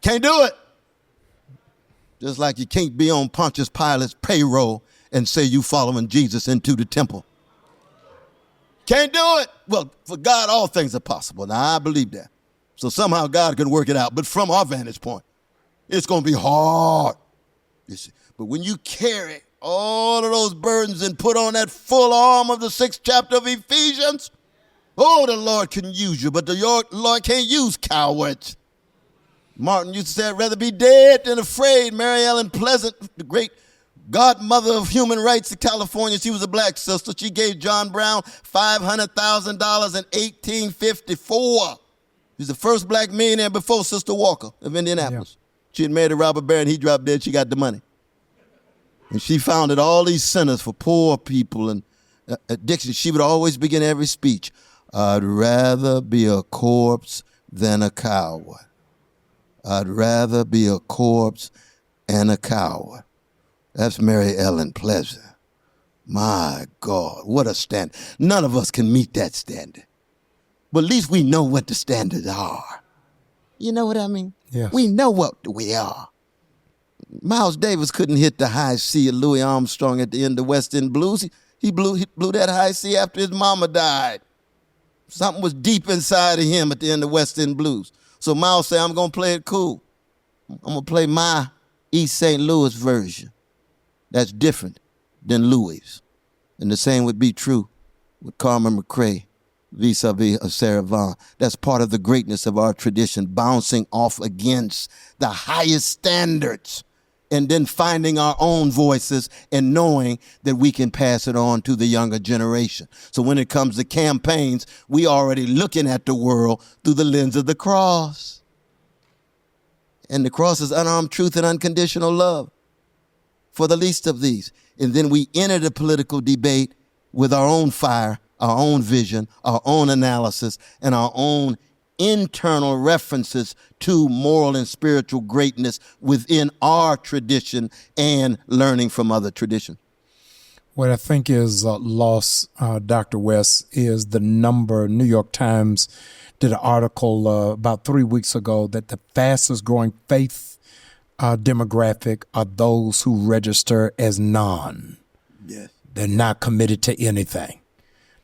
Can't do it. Just like you can't be on Pontius Pilate's payroll and say you following Jesus into the temple. Can't do it. Well, for God, all things are possible. Now, I believe that. So somehow God can work it out. But from our vantage point, it's going to be hard. You see. But when you carry all of those burdens and put on that full arm of the 6th chapter of Ephesians, oh, the Lord can use you, but the Lord can't use cowards. Martin used to say, I'd rather be dead than afraid. Mary Ellen Pleasant, the great godmother of human rights in California, she was a black sister. She gave John Brown $500,000 in 1854. He's the first black millionaire before Sister Walker of Indianapolis. Yeah. She had married Robert Barron. He dropped dead. She got the money. And she founded all these centers for poor people and addiction. She would always begin every speech, I'd rather be a corpse than a coward. I'd rather be a corpse and a coward. That's Mary Ellen Pleasant. My God, what a standard. None of us can meet that standard. But at least we know what the standards are. You know what I mean? Yes. We know what we are. Miles Davis couldn't hit the high C of Louis Armstrong at the end of West End Blues. He blew that high C after his mama died. Something was deep inside of him at the end of West End Blues. So Miles said, I'm going to play it cool. I'm going to play my East St. Louis version. That's different than Louis'. And the same would be true with Carmen McRae vis-a-vis of Sarah Vaughan. That's part of the greatness of our tradition, bouncing off against the highest standards and then finding our own voices and knowing that we can pass it on to the younger generation. So when it comes to campaigns, we already looking at the world through the lens of the cross. And the cross is unarmed truth and unconditional love for the least of these. And then we enter the political debate with our own fire, our own vision, our own analysis, and our own internal references to moral and spiritual greatness within our tradition and learning from other traditions. What I think is lost, Dr. West, is the number. New York Times did an article about 3 weeks ago that the fastest growing faith demographic are those who register as non. Yes. They're not committed to anything.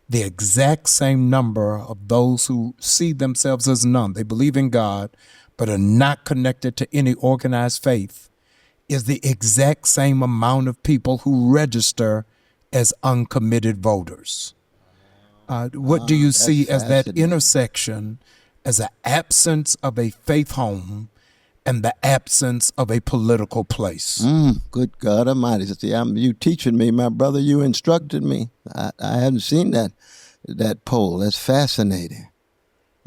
The exact same number of those who see themselves as none, they believe in God, but are not connected to any organized faith, is the exact same amount of people who register as uncommitted voters. What do you see as that intersection as an absence of a faith home and the absence of a political place? Good God Almighty. See, you teaching me, my brother. You instructed me. I haven't seen that poll. That's fascinating.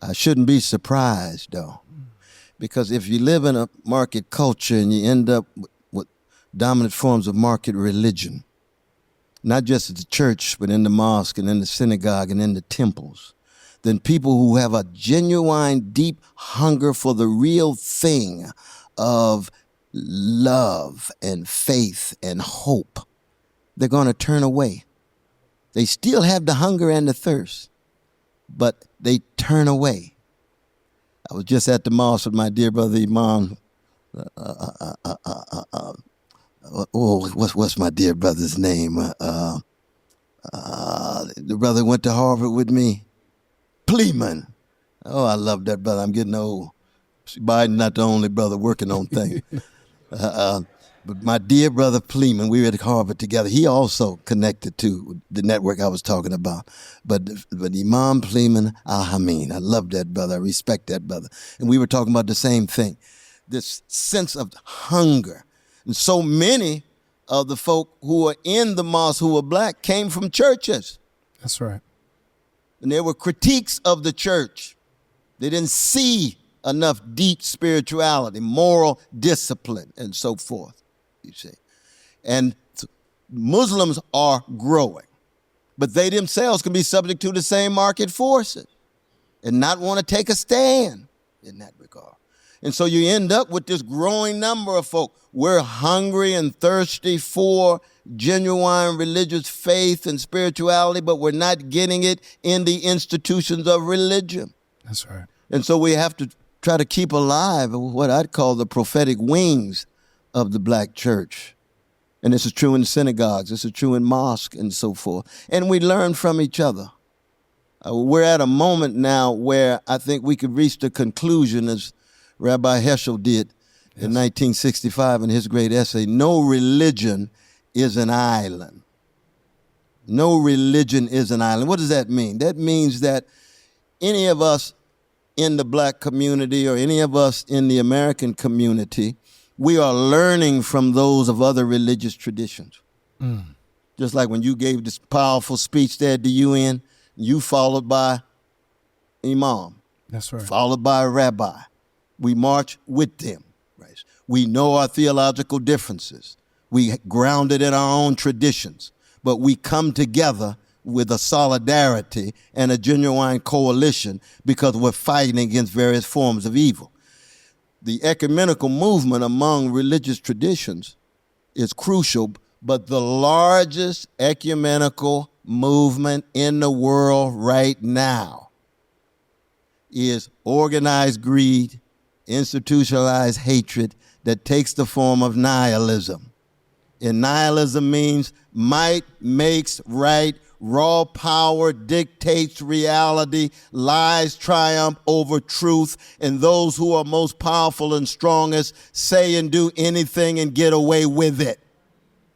I shouldn't be surprised, though, because if you live in a market culture and you end up with dominant forms of market religion, not just at the church, but in the mosque and in the synagogue and in the temples, then people who have a genuine, deep hunger for the real thing of love and faith and hope, they're going to turn away. They still have the hunger and the thirst, but they turn away. I was just at the mosque with my dear brother Imam. What's my dear brother's name? The brother who went to Harvard with me. Pleeman. Oh, I love that brother. I'm getting old. Biden's not the only brother working on things. But my dear brother Pleeman, we were at Harvard together. He also connected to the network I was talking about. But Imam Pleeman Al-Hameen, I love that brother. I respect that brother. And we were talking about the same thing, this sense of hunger. And so many of the folk who are in the mosque who are black came from churches. That's right. And there were critiques of the church. They didn't see enough deep spirituality, moral discipline, and so forth, you see. And Muslims are growing, but they themselves can be subject to the same market forces and not want to take a stand in that regard. And so you end up with this growing number of folk. We're hungry and thirsty for genuine religious faith and spirituality, but we're not getting it in the institutions of religion. That's right. And so we have to try to keep alive what I'd call the prophetic wings of the black church. And this is true in synagogues. This is true in mosques and so forth. And we learn from each other. We're at a moment now where I think we could reach the conclusion, as Rabbi Heschel did in 1965 in his great essay, no religion is an island. No religion is an island. What does that mean? That means that any of us in the black community or any of us in the American community, we are learning from those of other religious traditions. Just like when you gave this powerful speech there at the UN, you followed by imam. That's right. Followed by a rabbi. We march with them. Right? We know our theological differences. We grounded in our own traditions, but we come together with a solidarity and a genuine coalition because we're fighting against various forms of evil. The ecumenical movement among religious traditions is crucial, but the largest ecumenical movement in the world right now is organized greed, institutionalized hatred that takes the form of nihilism. And nihilism means might makes right, raw power dictates reality, lies triumph over truth, and those who are most powerful and strongest say and do anything and get away with it.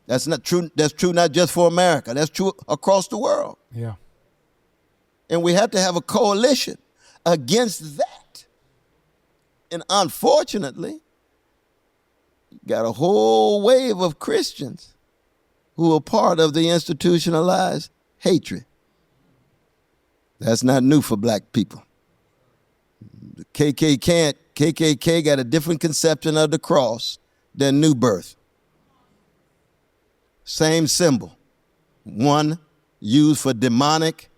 That's not true. That's true not just for America. That's true across the world. Yeah. And we have to have a coalition against that. And unfortunately, you got a whole wave of Christians who are part of the institutionalized hatred. That's not new for black people. The KKK got a different conception of the cross than New Birth. Same symbol. One used for demonic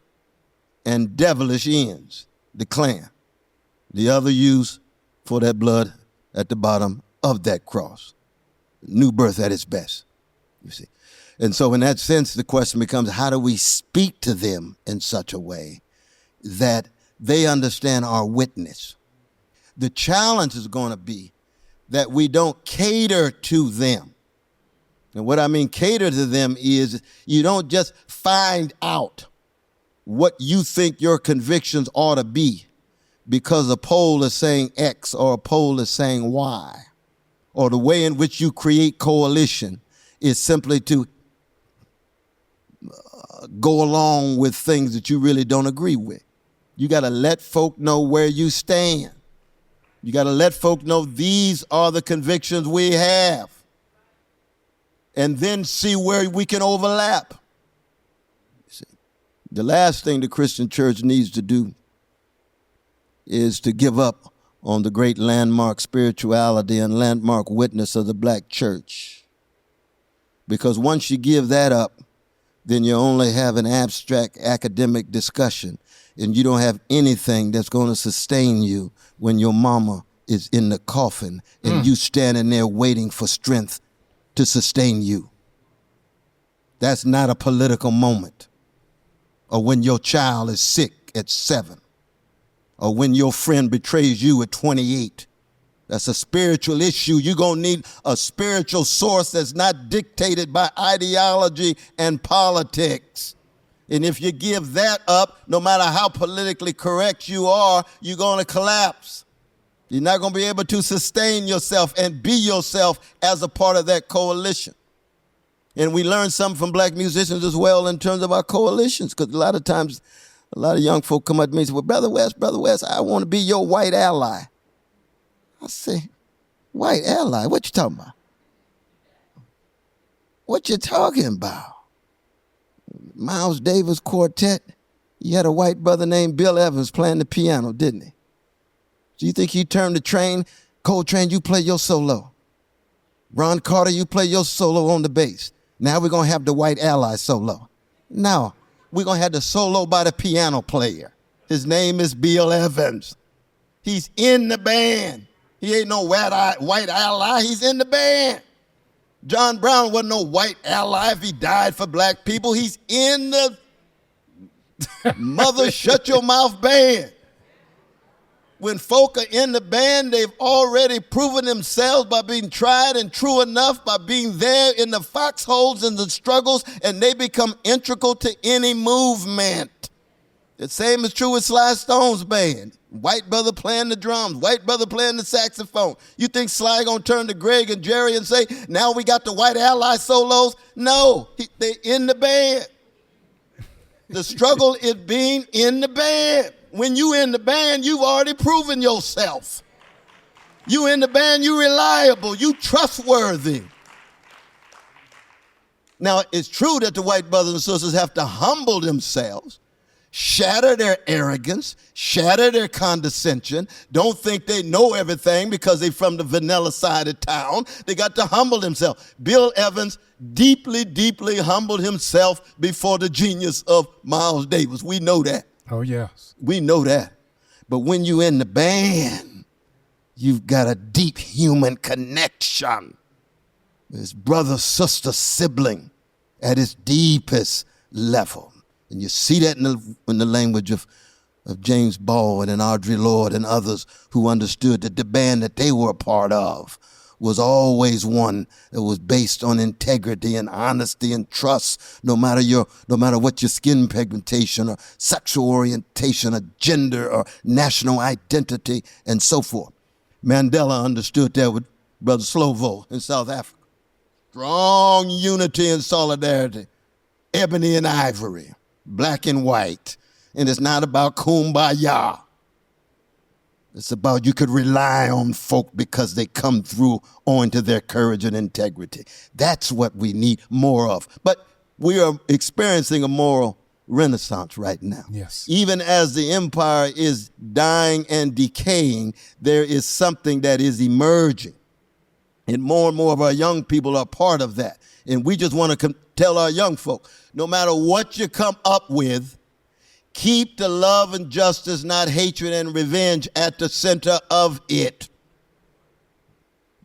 and devilish ends, the Klan. The other used for that blood at the bottom of that cross. New Birth at its best, you see. And so in that sense, the question becomes, how do we speak to them in such a way that they understand our witness? The challenge is going to be that we don't cater to them. And what I mean cater to them is you don't just find out what you think your convictions ought to be because a poll is saying X or a poll is saying Y, or the way in which you create coalition is simply to go along with things that you really don't agree with. You got to let folk know where you stand. You got to let folk know these are the convictions we have. And then see where we can overlap. See, the last thing the Christian church needs to do is to give up on the great landmark spirituality and landmark witness of the black church. Because once you give that up, then you only have an abstract academic discussion, and you don't have anything that's going to sustain you when your mama is in the coffin and you standing there waiting for strength to sustain you. That's not a political moment. Or when your child is sick at 7. Or when your friend betrays you at 28. That's a spiritual issue. You're going to need a spiritual source that's not dictated by ideology and politics. And if you give that up, no matter how politically correct you are, you're going to collapse. You're not going to be able to sustain yourself and be yourself as a part of that coalition. And we learned something from black musicians as well in terms of our coalitions, because a lot of times, a lot of young folk come up to me and say, well, Brother West, I want to be your white ally. I say, white ally? What you talking about? What you talking about? Miles Davis Quartet, you had a white brother named Bill Evans playing the piano, didn't he? Do you think he turned the train? Coltrane, you play your solo. Ron Carter, you play your solo on the bass. Now we're going to have the white ally solo. No, we're going to have the solo by the piano player. His name is Bill Evans. He's in the band. He ain't no white ally. He's in the band. John Brown wasn't no white ally if he died for black people. He's in the Mother Shut Your Mouth band. When folk are in the band, they've already proven themselves by being tried and true enough, by being there in the foxholes and the struggles, and they become integral to any movement. The same is true with Sly Stone's band. White brother playing the drums, white brother playing the saxophone. You think Sly gonna turn to Greg and Jerry and say, now we got the white ally solos? No, they in the band. The struggle is being in the band. When you in the band, you've already proven yourself. You in the band, you reliable, you trustworthy. Now, it's true that the white brothers and sisters have to humble themselves, shatter their arrogance, shatter their condescension. Don't think they know everything because they're from the vanilla side of town. They got to humble themselves. Bill Evans deeply, deeply humbled himself before the genius of Miles Davis. We know that. Oh, yes. We know that. But when you in the band, you've got a deep human connection. It's brother, sister, sibling at its deepest level. And you see that in the language of James Baldwin and Audre Lorde and others who understood that the band that they were a part of was always one that was based on integrity and honesty and trust, no matter what your skin pigmentation or sexual orientation or gender or national identity and so forth. Mandela understood that with Brother Slovo in South Africa. Strong unity and solidarity, ebony and ivory, black and white. And it's not about kumbaya. It's about you could rely on folk because they come through owing to their courage and integrity. That's what we need more of. But we are experiencing a moral renaissance right now. Yes. Even as the empire is dying and decaying, there is something that is emerging. And more of our young people are part of that. And we just want to tell our young folk, no matter what you come up with, keep the love and justice, not hatred and revenge, at the center of it.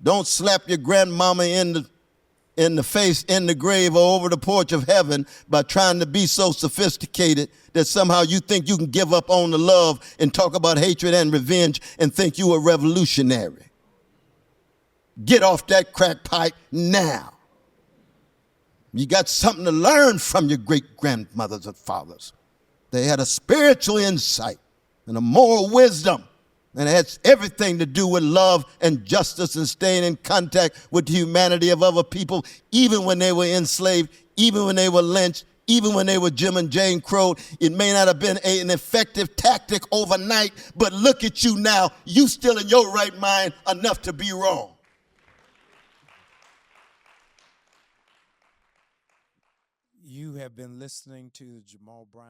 Don't slap your grandmama in the face, in the grave, or over the porch of heaven by trying to be so sophisticated that somehow you think you can give up on the love and talk about hatred and revenge and think you a revolutionary. Get off that crack pipe now. You got something to learn from your great-grandmothers and fathers. They had a spiritual insight and a moral wisdom, and it has everything to do with love and justice and staying in contact with the humanity of other people, even when they were enslaved, even when they were lynched, even when they were Jim and Jane Crow. It may not have been an effective tactic overnight, but look at you now. You still in your right mind enough to be wrong. You have been listening to the Jamal Bryant